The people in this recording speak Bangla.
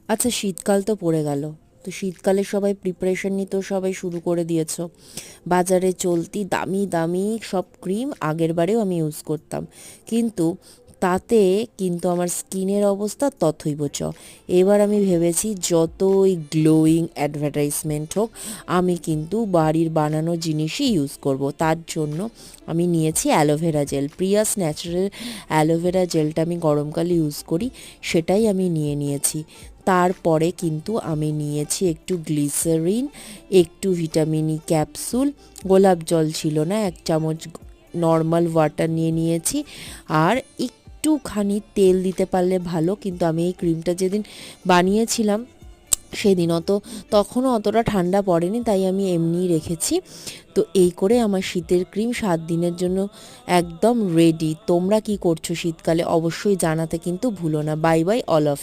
আচ্ছা, শীতকাল তো পড়ে গেল। তো শীতকালে সবাই প্রিপারেশন নিতেও সবাই শুরু করে দিয়েছো। বাজারে চলতি দামি দামি সব ক্রিম আগের বারেও আমি ইউজ করতাম, কিন্তু তাতে কিন্তু আমার স্কিনের অবস্থা তথৈবচ। এবার আমি ভেবেছি যতই গ্লোয়িং অ্যাডভার্টাইজমেন্ট হোক, আমি কিন্তু বাড়ির বানানো জিনিসই ইউজ করব। তার জন্য আমি নিয়েছি aloe vera gel. Prius natural aloe vera জেলটা আমি গরমকালে ইউজ করি, সেটাই আমি নিয়েছি। তারপরে কিন্তু আমি নিয়েছি একটু গ্লিসারিন, একটু ভিটামিন ই ক্যাপসুল, গোলাপ জল ছিল না, 1 চামচ নর্মাল ওয়াটার নিয়েছি, আর একটুখানি তেল দিতে পারলে ভালো। কিন্তু আমি এই ক্রিমটা যেদিন বানিয়েছিলাম সেদিন তখনও অতটা ঠান্ডা পড়েনি, তাই আমি এমনিই রেখেছি। তো এই করে আমার শীতের ক্রিম 7 দিনের জন্য একদম রেডি। তোমরা কি করছো শীতকালে অবশ্যই জানাতে কিন্তু ভুলো না। Bye bye all of you.